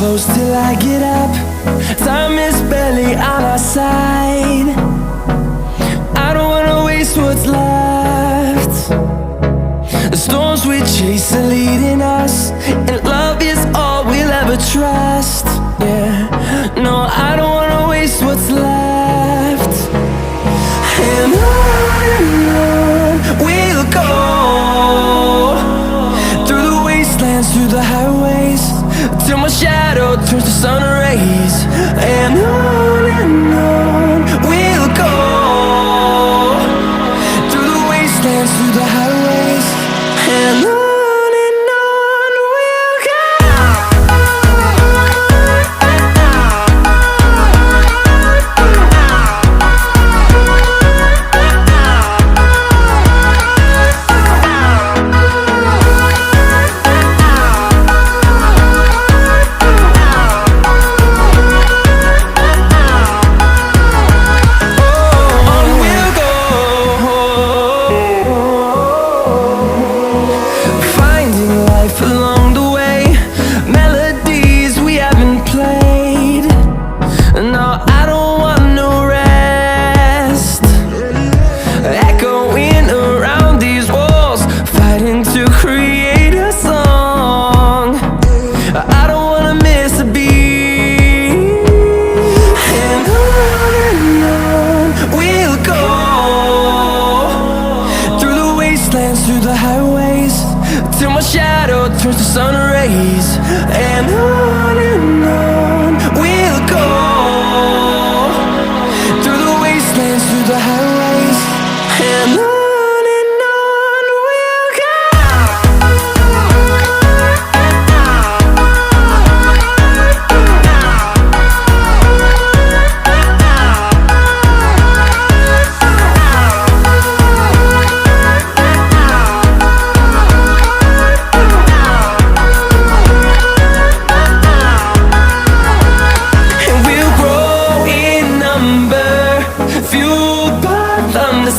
close till I get up. Time is barely on our side. I don't wanna waste what's left. The storms we chase are leading us, and love is all we'll ever trust. Yeah, no, I don't wanna waste what's left. And on we'll go, through the wastelands, through the highways, till my shadow turns to sun rays. And on we'll go, through the wastelands, through the highways, and on. Through the highways, till my shadow turns to sun rays. And on we'll go, through the wastelands, through the highways, and on.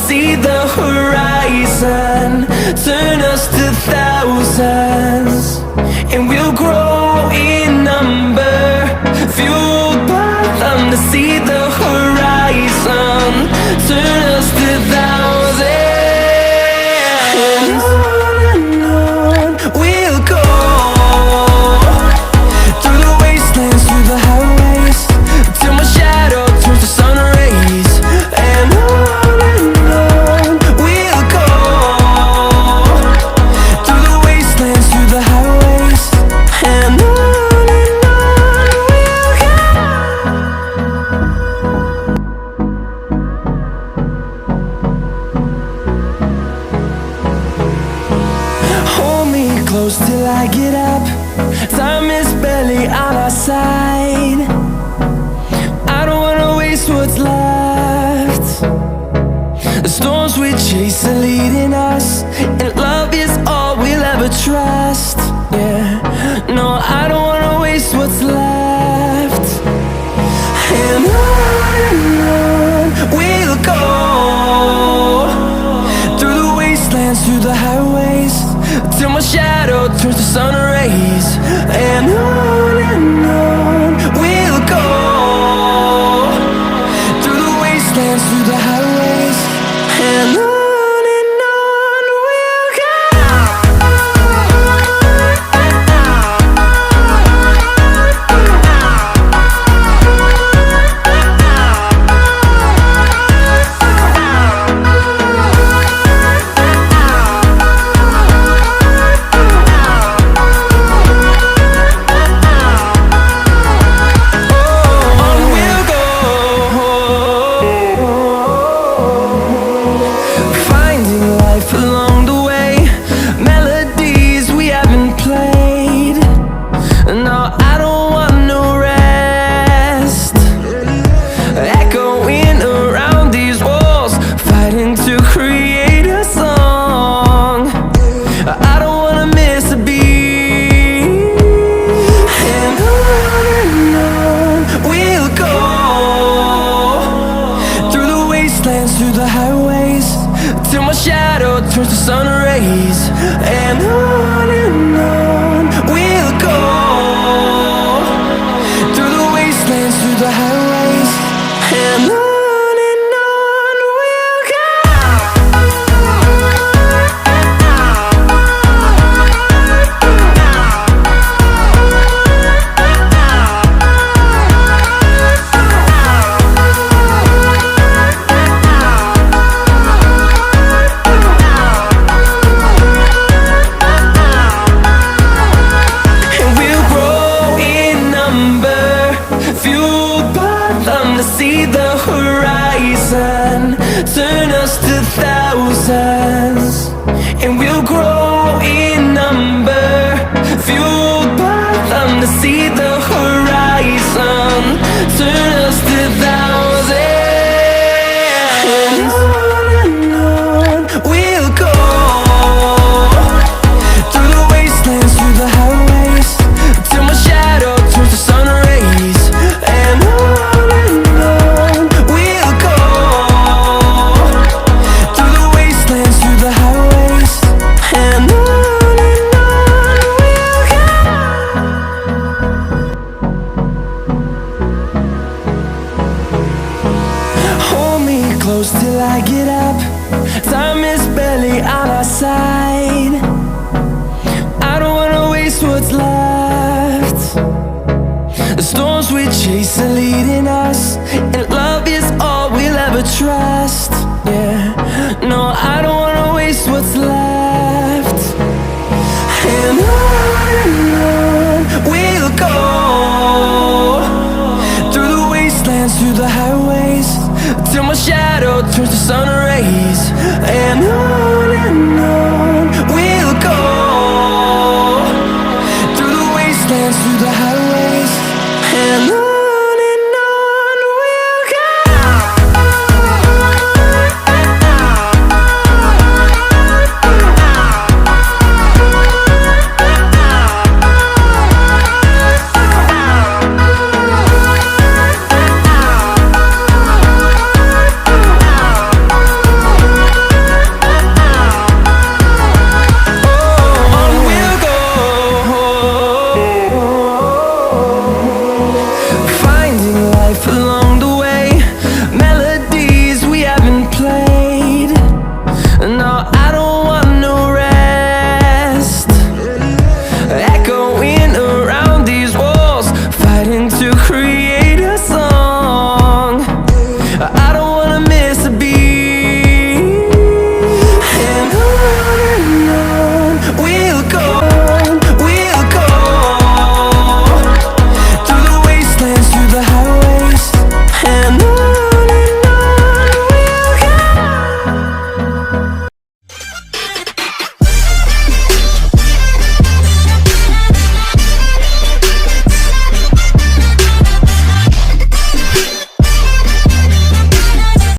See the horizon turn us to thousands, and we'll grow in number, fueled by them to see the horizon turn us to thousands. And on we'll go, through the wastelands, through the highways, till my shadow turns to sun rays. And on close till I get up. Time is barely on our side. I don't wanna waste what's left. The storms we chase are leading us, and love is all we'll ever trust. Yeah, no, I don't wanna waste what's left. And on we'll go, through the wastelands, through the highways, till my shadow turns to sun rays. And on we'll go, through the wastelands, through the highways, and on. see the horizon, turn us to thousands, and we'll grow in number, fueled by them to see the horizon, turn us to thousands, and on we'll go, through the wastelands, through the highways, till my shadow turns to sun rays, and on we'll go, through the wastelands, through the highways, and on we'll go. Hold me close till I get up, time is barely on our side, I don't wanna waste what's left. The storms we chase are leading us, and love is all we'll ever trust. Yeah, no, I don't wanna waste what's left. And on we'll go, through the wastelands, through the highways, till my shadow turns to sun rays. And on we'll go, through the wastelands, through the highways, and on we'll go. On we'll go, finding life alone.